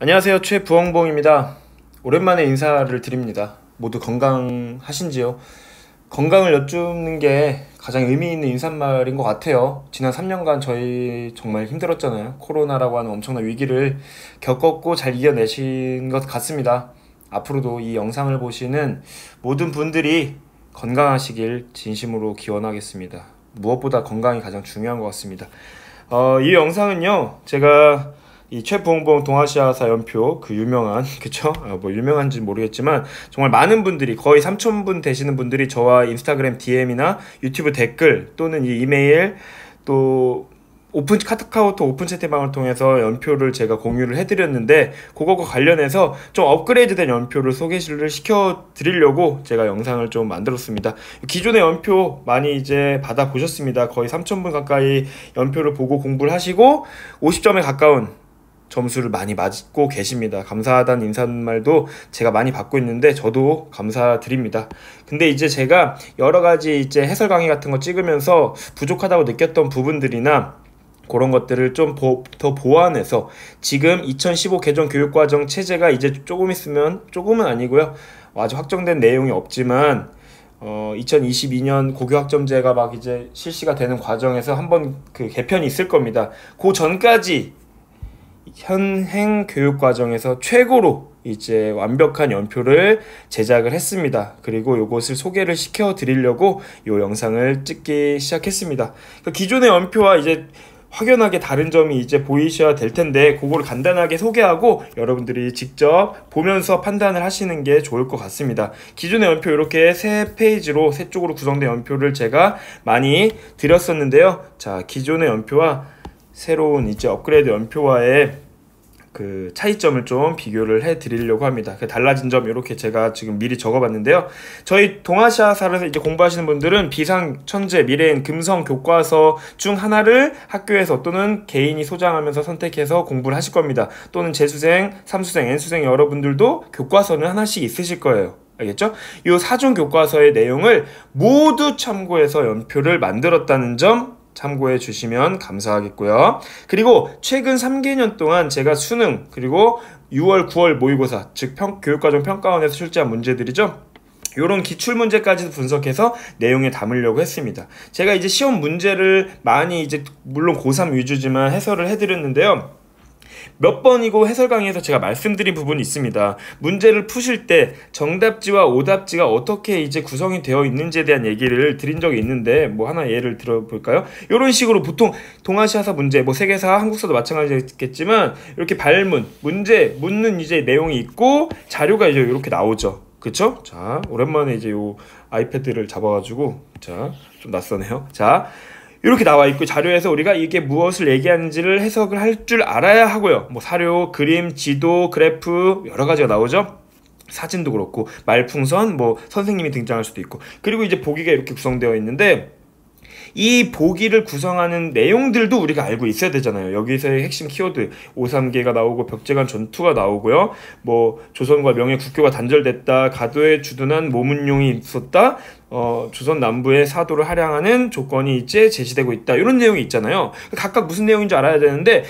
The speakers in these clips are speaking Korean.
안녕하세요. 최부엉봉입니다. 오랜만에 인사를 드립니다. 모두 건강하신지요? 건강을 여쭙는 게 가장 의미 있는 인사말인 것 같아요. 지난 3년간 저희 정말 힘들었잖아요. 코로나라고 하는 엄청난 위기를 겪었고 잘 이겨내신 것 같습니다. 앞으로도 이 영상을 보시는 모든 분들이 건강하시길 진심으로 기원하겠습니다. 무엇보다 건강이 가장 중요한 것 같습니다. 이 영상은요, 제가 이 최부엉봉 동아시아사 연표 그 유명한 그쵸? 뭐 유명한지 모르겠지만 정말 많은 분들이 거의 3,000분 되시는 분들이 저와 인스타그램 DM이나 유튜브 댓글 또는 이 이메일 또 오픈 카카오톡 오픈 채팅방을 통해서 연표를 제가 공유를 해드렸는데 그거과 관련해서 좀 업그레이드된 연표를 소개를 시켜드리려고 제가 영상을 좀 만들었습니다. 기존의 연표 많이 이제 받아보셨습니다. 거의 3,000분 가까이 연표를 보고 공부를 하시고 50점에 가까운 점수를 많이 맞고 계십니다. 감사하다는 인사말도 제가 많이 받고 있는데 저도 감사드립니다. 근데 이제 제가 여러 가지 이제 해설 강의 같은 거 찍으면서 부족하다고 느꼈던 부분들이나 그런 것들을 좀 더 보완해서 지금 2015 개정 교육과정 체제가 이제 조금 있으면, 조금은 아니고요, 아직 확정된 내용이 없지만 2022년 고교학점제가 막 이제 실시가 되는 과정에서 한번 그 개편이 있을 겁니다. 그 전까지 현행 교육과정에서 최고로 이제 완벽한 연표를 제작을 했습니다. 그리고 이것을 소개를 시켜 드리려고 이 영상을 찍기 시작했습니다. 기존의 연표와 이제 확연하게 다른 점이 이제 보이셔야 될 텐데 그거를 간단하게 소개하고 여러분들이 직접 보면서 판단을 하시는 게 좋을 것 같습니다. 기존의 연표 이렇게 세 페이지로 세 쪽으로 구성된 연표를 제가 많이 드렸었는데요. 자, 기존의 연표와 새로운 이제 업그레이드 연표와의 그 차이점을 좀 비교를 해 드리려고 합니다. 그 달라진 점 이렇게 제가 지금 미리 적어 봤는데요. 저희 동아시아사를 이제 공부하시는 분들은 비상, 천재, 미래인, 금성 교과서 중 하나를 학교에서 또는 개인이 소장하면서 선택해서 공부를 하실 겁니다. 또는 재수생, 삼수생, N수생 여러분들도 교과서는 하나씩 있으실 거예요. 알겠죠? 이 4종 교과서의 내용을 모두 참고해서 연표를 만들었다는 점 참고해 주시면 감사하겠고요. 그리고 최근 3개년 동안 제가 수능 그리고 6월, 9월 모의고사 즉 교육과정 평가원에서 출제한 문제들이죠. 요런 기출문제까지 분석해서 내용에 담으려고 했습니다. 제가 이제 시험 문제를 많이 이제 물론 고3 위주지만 해설을 해드렸는데요. 몇 번이고 해설 강의에서 제가 말씀드린 부분이 있습니다. 문제를 푸실 때 정답지와 오답지가 어떻게 이제 구성이 되어 있는지에 대한 얘기를 드린 적이 있는데 뭐 하나 예를 들어볼까요? 이런 식으로 보통 동아시아사 문제, 뭐 세계사, 한국사도 마찬가지겠지만 이렇게 발문, 문제, 묻는 이제 내용이 있고 자료가 이제 이렇게 나오죠. 그쵸? 자, 오랜만에 이제 요 아이패드를 잡아가지고 자, 좀 낯서네요. 자, 이렇게 나와 있고 자료에서 우리가 이게 무엇을 얘기하는지를 해석을 할 줄 알아야 하고요. 뭐 사료, 그림, 지도, 그래프 여러 가지가 나오죠. 사진도 그렇고 말풍선, 뭐 선생님이 등장할 수도 있고 그리고 이제 보기가 이렇게 구성되어 있는데 이 보기를 구성하는 내용들도 우리가 알고 있어야 되잖아요. 여기서의 핵심 키워드 5.3계가 나오고 벽제간 전투가 나오고요. 뭐 조선과 명의 국교가 단절됐다. 가도에 주둔한 모문용이 있었다. 조선 남부의 사도를 할양하는 조건이 이제 제시되고 있다. 이런 내용이 있잖아요. 각각 무슨 내용인지 알아야 되는데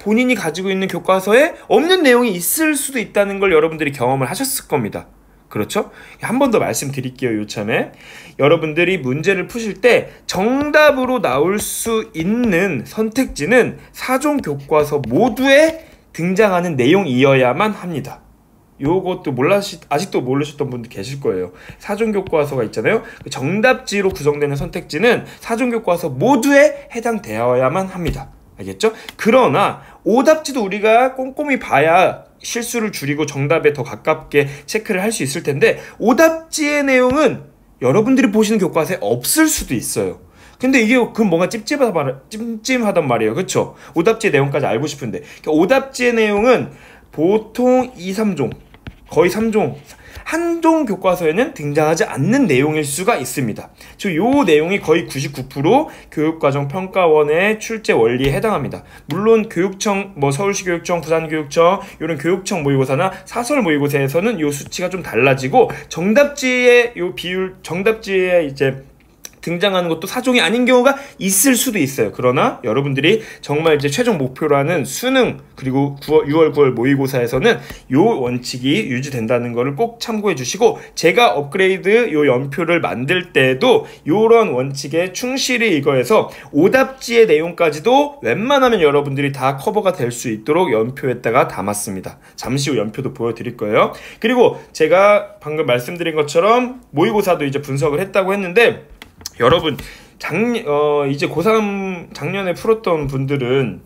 본인이 가지고 있는 교과서에 없는 내용이 있을 수도 있다는 걸 여러분들이 경험을 하셨을 겁니다. 그렇죠? 한 번 더 말씀드릴게요. 요참에 여러분들이 문제를 푸실 때 정답으로 나올 수 있는 선택지는 4종 교과서 모두에 등장하는 내용이어야만 합니다. 요것도 아직도 모르셨던 분들 계실 거예요. 4종 교과서가 있잖아요. 정답지로 구성되는 선택지는 4종 교과서 모두에 해당되어야만 합니다. 알겠죠? 그러나 오답지도 우리가 꼼꼼히 봐야 실수를 줄이고 정답에 더 가깝게 체크를 할 수 있을 텐데 오답지의 내용은 여러분들이 보시는 교과서에 없을 수도 있어요. 근데 이게 그럼 뭔가 찜찜하단 말이에요. 그쵸? 오답지의 내용까지 알고 싶은데 오답지의 내용은 보통 2, 3종 거의 3종 한종 교과서에는 등장하지 않는 내용일 수가 있습니다. 즉, 요 내용이 거의 99% 교육과정 평가원의 출제 원리에 해당합니다. 물론 교육청, 뭐 서울시 교육청, 부산교육청 이런 교육청 모의고사나 사설 모의고사에서는 요 수치가 좀 달라지고 정답지의 요 비율, 정답지의 이제 등장하는 것도 사종이 아닌 경우가 있을 수도 있어요. 그러나 여러분들이 정말 이제 최종 목표라는 수능 그리고 6월 9월 모의고사에서는 요 원칙이 유지된다는 거를 꼭 참고해 주시고, 제가 업그레이드 요 연표를 만들 때도 요런 원칙에 충실히 이거에서 오답지의 내용까지도 웬만하면 여러분들이 다 커버가 될 수 있도록 연표에다가 담았습니다. 잠시 후 연표도 보여드릴 거예요. 그리고 제가 방금 말씀드린 것처럼 모의고사도 이제 분석을 했다고 했는데, 여러분 이제 고3 작년에 풀었던 분들은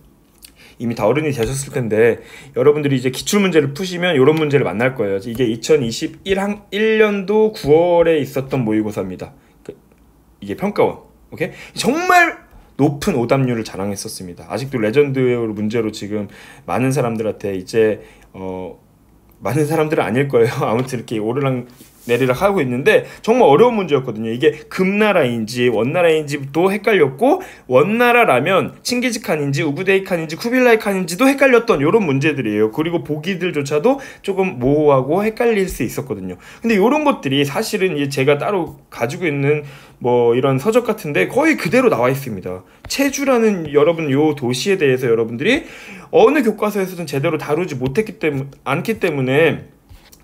이미 다 어른이 되셨을 텐데, 여러분들이 이제 기출문제를 푸시면 이런 문제를 만날 거예요. 이게 2021년도 9월에 있었던 모의고사입니다. 이게 평가원. 오케이? 정말 높은 오답률을 자랑했었습니다. 아직도 레전드 문제로 지금 많은 사람들한테 이제 많은 사람들은 아닐 거예요. 아무튼 이렇게 오르락 내리락 하고 있는데 정말 어려운 문제였거든요. 이게 금나라인지 원나라인지도 헷갈렸고, 원나라라면 칭기즈칸인지 우구데이칸인지 쿠빌라이칸인지도 헷갈렸던 이런 문제들이에요. 그리고 보기들조차도 조금 모호하고 헷갈릴 수 있었거든요. 근데 이런 것들이 사실은 이제 제가 따로 가지고 있는 뭐 이런 서적 같은데 거의 그대로 나와 있습니다. 체주라는 여러분 요 도시에 대해서 여러분들이 어느 교과서에서든 제대로 다루지 않기 때문에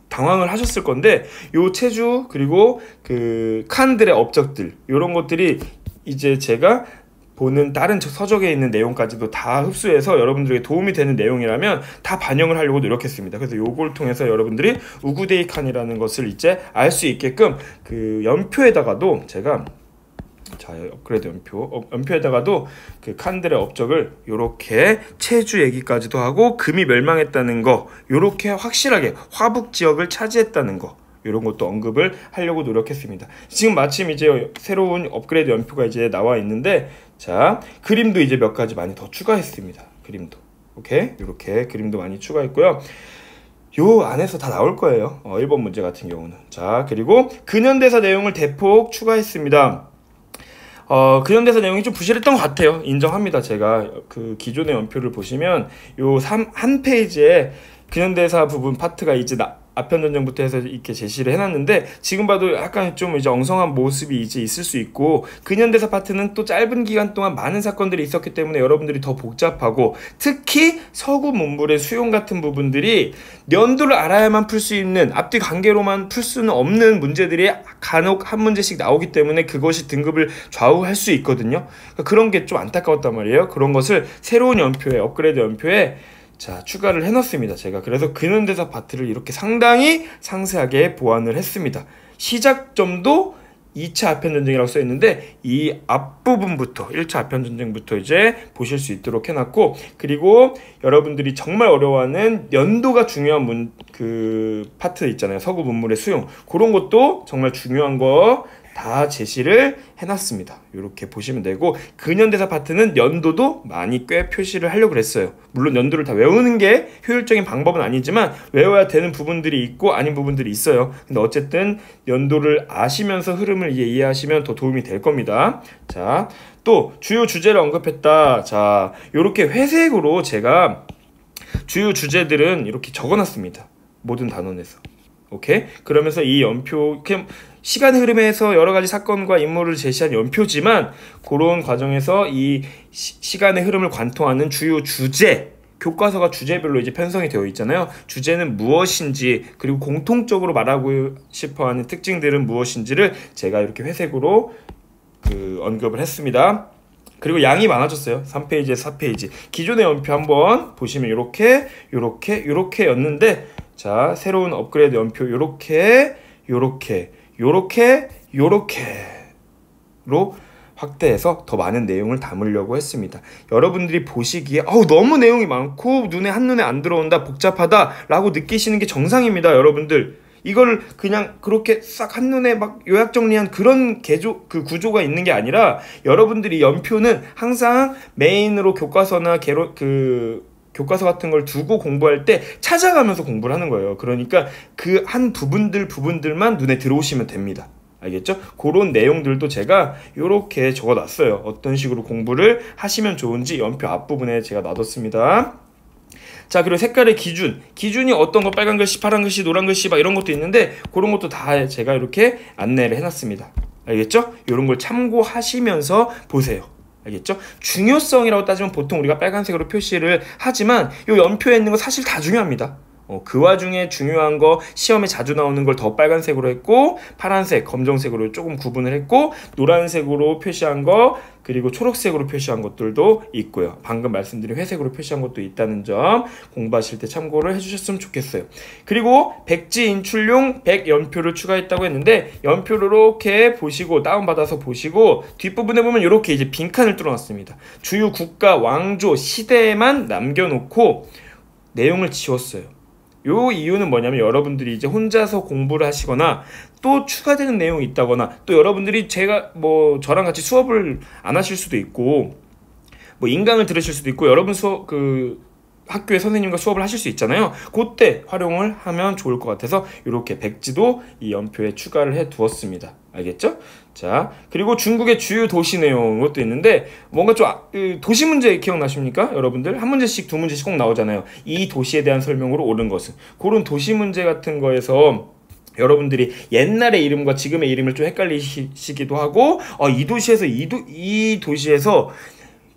당황을 하셨을 건데, 요 체주 그리고 그 칸들의 업적들 요런 것들이 이제 제가 보는 다른 서적에 있는 내용까지도 다 흡수해서 여러분들에게 도움이 되는 내용이라면 다 반영을 하려고 노력했습니다. 그래서 요걸 통해서 여러분들이 우구데이 칸이라는 것을 이제 알 수 있게끔 그 연표에다가도 제가 업그레이드 연표에다가도 그 칸들의 업적을 요렇게 체주 얘기까지도 하고, 금이 멸망했다는 거 요렇게 확실하게 화북 지역을 차지했다는 거 이런 것도 언급을 하려고 노력했습니다. 지금 마침 이제 새로운 업그레이드 연표가 이제 나와 있는데, 자 그림도 이제 몇 가지 많이 더 추가했습니다. 그림도 오케이, 이렇게 그림도 많이 추가했고요. 요 안에서 다 나올 거예요. 1번 문제 같은 경우는. 자 그리고 근현대사 내용을 대폭 추가했습니다. 근현대사 내용이 좀 부실했던 것 같아요. 인정합니다. 제가 그 기존의 연표를 보시면 요 한 페이지에 근현대사 부분 파트가 이제 아편전쟁부터 해서 이렇게 제시를 해놨는데, 지금 봐도 약간 좀 이제 엉성한 모습이 이제 있을 수 있고, 근현대사 파트는 또 짧은 기간 동안 많은 사건들이 있었기 때문에 여러분들이 더 복잡하고, 특히 서구 문물의 수용 같은 부분들이 연도를 알아야만 풀 수 있는, 앞뒤 관계로만 풀 수는 없는 문제들이 간혹 한 문제씩 나오기 때문에 그것이 등급을 좌우할 수 있거든요. 그러니까 그런 게 좀 안타까웠단 말이에요. 그런 것을 새로운 연표에, 업그레이드 연표에 자 추가를 해놨습니다. 제가 그래서 근현대사 파트를 이렇게 상당히 상세하게 보완을 했습니다. 시작점도 2차 아편전쟁이라고 써있는데 이 앞부분부터 1차 아편전쟁부터 이제 보실 수 있도록 해놨고, 그리고 여러분들이 정말 어려워하는 연도가 중요한 그 파트 있잖아요. 서구 문물의 수용, 그런 것도 정말 중요한 거 다 제시를 해놨습니다. 이렇게 보시면 되고, 근현대사 파트는 연도도 많이 꽤 표시를 하려고 그랬어요. 물론 연도를 다 외우는 게 효율적인 방법은 아니지만 외워야 되는 부분들이 있고 아닌 부분들이 있어요. 근데 어쨌든 연도를 아시면서 흐름을 이해하시면 더 도움이 될 겁니다. 자, 또 주요 주제를 언급했다. 자, 이렇게 회색으로 제가 주요 주제들은 이렇게 적어놨습니다. 모든 단원에서. 오케이? 그러면서 이 연표, 그냥 시간의 흐름에서 여러 가지 사건과 인물을 제시한 연표지만, 그런 과정에서 이 시간의 흐름을 관통하는 주요 주제, 교과서가 주제별로 이제 편성이 되어 있잖아요. 주제는 무엇인지, 그리고 공통적으로 말하고 싶어하는 특징들은 무엇인지를 제가 이렇게 회색으로 언급을 했습니다. 그리고 양이 많아졌어요. 3페이지에서 4페이지. 기존의 연표 한번 보시면 요렇게 였는데, 자 새로운 업그레이드 연표 요렇게로 확대해서 더 많은 내용을 담으려고 했습니다. 여러분들이 보시기에 너무 내용이 많고 한눈에 안 들어온다, 복잡하다 라고 느끼시는 게 정상입니다. 여러분들 이걸 그냥 그렇게 싹 한눈에 막 요약 정리한 그런 구조가 있는 게 아니라, 여러분들이 연표는 항상 메인으로 교과서나 교과서 같은 걸 두고 공부할 때 찾아가면서 공부를 하는 거예요. 그러니까 그 한 부분들만 눈에 들어오시면 됩니다. 알겠죠? 그런 내용들도 제가 이렇게 적어놨어요. 어떤 식으로 공부를 하시면 좋은지 연표 앞부분에 제가 놔뒀습니다. 자, 그리고 색깔의 기준이 어떤 거, 빨간 글씨, 파란 글씨, 노란 글씨 막 이런 것도 있는데 그런 것도 다 제가 이렇게 안내를 해놨습니다. 알겠죠? 이런 걸 참고하시면서 보세요. 알겠죠? 중요성이라고 따지면 보통 우리가 빨간색으로 표시를 하지만 이 연표에 있는 거 사실 다 중요합니다. 그 와중에 중요한 거 시험에 자주 나오는 걸 더 빨간색으로 했고, 파란색, 검정색으로 조금 구분을 했고, 노란색으로 표시한 거, 그리고 초록색으로 표시한 것들도 있고요. 방금 말씀드린 회색으로 표시한 것도 있다는 점 공부하실 때 참고를 해주셨으면 좋겠어요. 그리고 백지 인출용 100연표를 추가했다고 했는데, 연표를 이렇게 보시고 다운받아서 보시고 뒷부분에 보면 이렇게 이제 빈칸을 뚫어놨습니다. 주요 국가, 왕조, 시대에만 남겨놓고 내용을 지웠어요. 요 이유는 뭐냐면 여러분들이 이제 혼자서 공부를 하시거나 또 추가되는 내용이 있다거나 또 여러분들이 저랑 같이 수업을 안 하실 수도 있고 인강을 들으실 수도 있고 여러분 학교의 선생님과 수업을 하실 수 있잖아요. 그때 활용을 하면 좋을 것 같아서 이렇게 백지도 이 연표에 추가를 해 두었습니다. 알겠죠? 자, 그리고 중국의 주요 도시 내용 것도 있는데 뭔가 좀 도시 문제 기억나십니까? 여러분들 한 문제씩 두 문제씩 꼭 나오잖아요. 이 도시에 대한 설명으로 옳은 것은 그런 도시 문제 같은 거에서 여러분들이 옛날의 이름과 지금의 이름을 좀 헷갈리시기도 하고 이 도시에서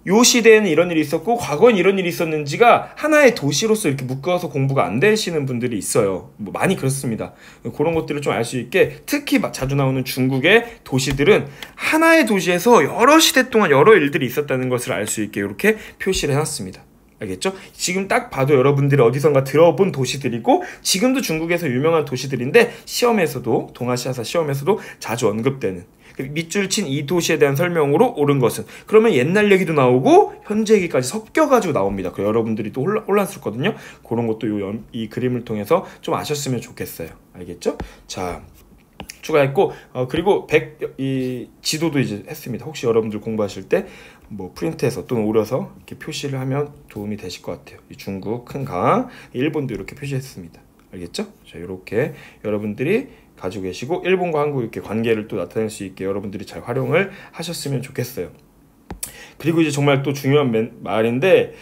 요 시대에는 이런 일이 있었고 과거엔 이런 일이 있었는지가 하나의 도시로서 이렇게 묶어서 공부가 안 되시는 분들이 있어요. 많이 그렇습니다. 그런 것들을 좀 알 수 있게 특히 자주 나오는 중국의 도시들은 하나의 도시에서 여러 시대 동안 여러 일들이 있었다는 것을 알 수 있게 이렇게 표시를 해놨습니다. 알겠죠? 지금 딱 봐도 여러분들이 어디선가 들어본 도시들이고 지금도 중국에서 유명한 도시들인데 시험에서도 동아시아사 시험에서도 자주 언급되는 밑줄 친 이 도시에 대한 설명으로 옳은 것은 그러면 옛날 얘기도 나오고 현재 얘기까지 섞여가지고 나옵니다. 여러분들이 또 혼란스럽거든요. 그런 것도 이 그림을 통해서 좀 아셨으면 좋겠어요. 알겠죠? 자, 추가했고 그리고 이 지도도 이제 했습니다. 혹시 여러분들 공부하실 때 프린트해서 또는 오려서 이렇게 표시를 하면 도움이 되실 것 같아요. 이 중국 큰 강, 일본도 이렇게 표시했습니다. 알겠죠? 자, 이렇게 여러분들이 가지고 계시고 일본과 한국 이렇게 관계를 또 나타낼 수 있게 여러분들이 잘 활용을 하셨으면 좋겠어요. 그리고 이제 정말 또 중요한 말인데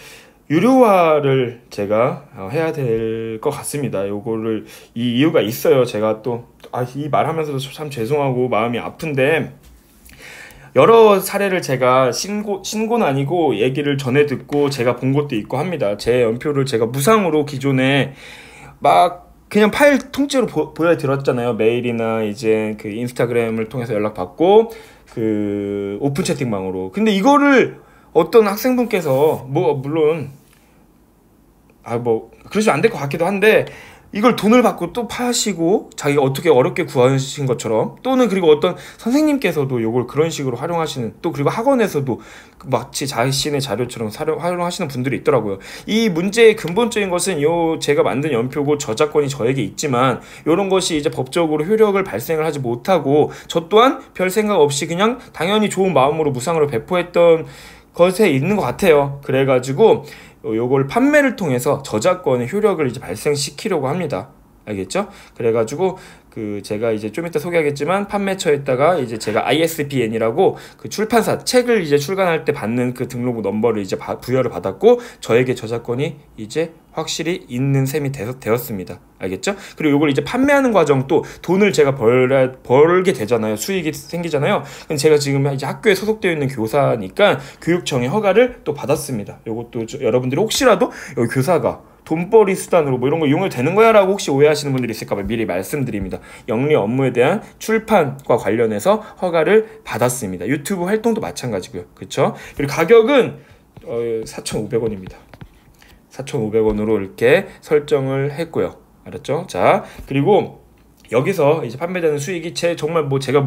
유료화를 제가 해야 될 것 같습니다. 요거를 이 이유가 있어요. 제가 또 이 말하면서도 참 죄송하고 마음이 아픈데 여러 사례를 제가 신고는 아니고 얘기를 전해 듣고 제가 본 것도 있고 합니다. 제 연표를 제가 무상으로 기존에 그냥 파일 통째로 보여드렸잖아요. 메일이나 이제 그 인스타그램을 통해서 연락받고 그 오픈 채팅방으로. 근데 이거를 어떤 학생분께서 물론 그러시면 안 될 것 같기도 한데 이걸 돈을 받고 또 파시고 자기가 어떻게 어렵게 구하신 것처럼 또는 그리고 어떤 선생님께서도 이걸 그런 식으로 활용하시는 또 그리고 학원에서도 마치 자신의 자료처럼 활용하시는 분들이 있더라고요. 이 문제의 근본적인 것은 제가 만든 연표고 저작권이 저에게 있지만 이런 것이 이제 법적으로 효력을 발생을 하지 못하고 저 또한 별 생각 없이 그냥 당연히 좋은 마음으로 무상으로 배포했던 것에 있는 것 같아요. 그래가지고 요걸 판매를 통해서 저작권의 효력을 이제 발생시키려고 합니다. 알겠죠? 그래가지고 제가 이제 좀 이따 소개하겠지만 판매처에다가 이제 제가 ISBN이라고 그 출판사 책을 이제 출간할 때 받는 그 등록부 넘버를 이제 부여를 받았고 저에게 저작권이 이제 확실히 있는 셈이 되었습니다. 알겠죠? 그리고 이걸 이제 판매하는 과정도 돈을 제가 벌게 되잖아요. 수익이 생기잖아요. 근데 제가 지금 이제 학교에 소속되어 있는 교사니까 교육청의 허가를 또 받았습니다. 요것도 여러분들이 혹시라도 여기 교사가 돈벌이 수단으로 이런 거 이용해도 되는 거야 라고 혹시 오해하시는 분들이 있을까봐 미리 말씀드립니다. 영리 업무에 대한 출판과 관련해서 허가를 받았습니다. 유튜브 활동도 마찬가지고요. 그쵸? 그리고 가격은 4,500원입니다. 4,500원으로 이렇게 설정을 했고요. 알았죠? 자, 그리고 여기서 이제 판매되는 수익이 정말 제가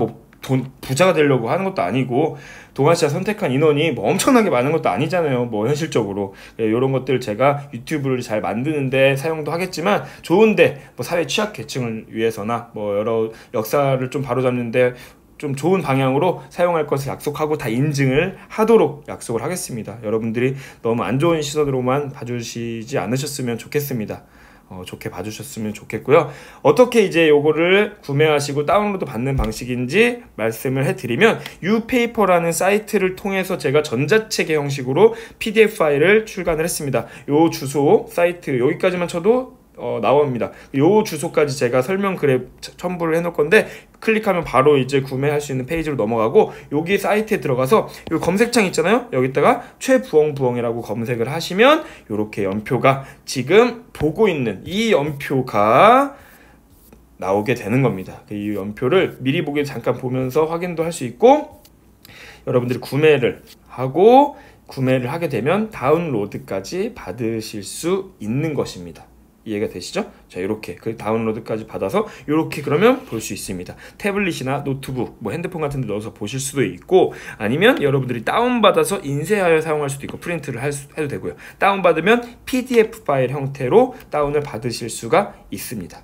부자가 되려고 하는 것도 아니고 동아시아 선택한 인원이 엄청나게 많은 것도 아니잖아요. 현실적으로 이런 것들 제가 유튜브를 잘 만드는데 사용도 하겠지만 좋은데 사회 취약계층을 위해서나 여러 역사를 좀 바로잡는데 좀 좋은 방향으로 사용할 것을 약속하고 다 인증을 하도록 약속을 하겠습니다. 여러분들이 너무 안 좋은 시선으로만 봐주시지 않으셨으면 좋겠습니다. 좋게 봐주셨으면 좋겠고요. 어떻게 이제 요거를 구매하시고 다운로드 받는 방식인지 말씀을 해드리면 유페이퍼라는 사이트를 통해서 제가 전자책의 형식으로 PDF 파일을 출간을 했습니다. 요 주소 사이트 여기까지만 쳐도 나옵니다. 요 주소까지 제가 설명글에 첨부를 해놓을 건데 클릭하면 바로 이제 구매할 수 있는 페이지로 넘어가고 여기 사이트에 들어가서 요 검색창 있잖아요. 여기다가 최부엉부엉이라고 검색을 하시면 요렇게 연표가 지금 보고 있는 이 연표가 나오게 되는 겁니다. 이 연표를 미리 보기 잠깐 보면서 확인도 할 수 있고 여러분들이 구매를 하게 되면 다운로드까지 받으실 수 있는 것입니다. 이해가 되시죠? 자, 이렇게 그 다운로드까지 받아서 이렇게 그러면 볼 수 있습니다. 태블릿이나 노트북, 뭐 핸드폰 같은 데 넣어서 보실 수도 있고 아니면 여러분들이 다운받아서 인쇄하여 사용할 수도 있고 프린트를 해도 되고요. 다운받으면 PDF 파일 형태로 다운을 받으실 수가 있습니다.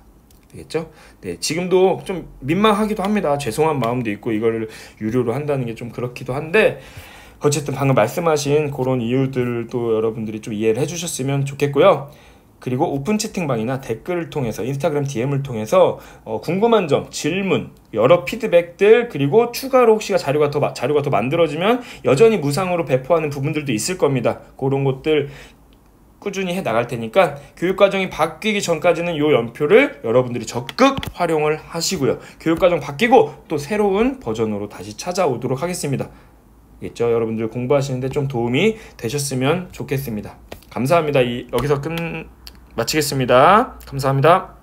되겠죠? 네, 지금도 좀 민망하기도 합니다. 죄송한 마음도 있고 이거를 유료로 한다는 게 좀 그렇기도 한데 어쨌든 방금 말씀하신 그런 이유들도 여러분들이 좀 이해를 해주셨으면 좋겠고요. 그리고 오픈 채팅방이나 댓글을 통해서 인스타그램 DM을 통해서 궁금한 점, 질문, 여러 피드백들 그리고 추가로 혹시 자료가 더 만들어지면 여전히 무상으로 배포하는 부분들도 있을 겁니다. 그런 것들 꾸준히 해 나갈 테니까 교육과정이 바뀌기 전까지는 이 연표를 여러분들이 적극 활용을 하시고요. 교육과정 바뀌고 또 새로운 버전으로 다시 찾아오도록 하겠습니다. 알겠죠? 여러분들 공부하시는데 좀 도움이 되셨으면 좋겠습니다. 감사합니다. 여기서 마치겠습니다. 감사합니다.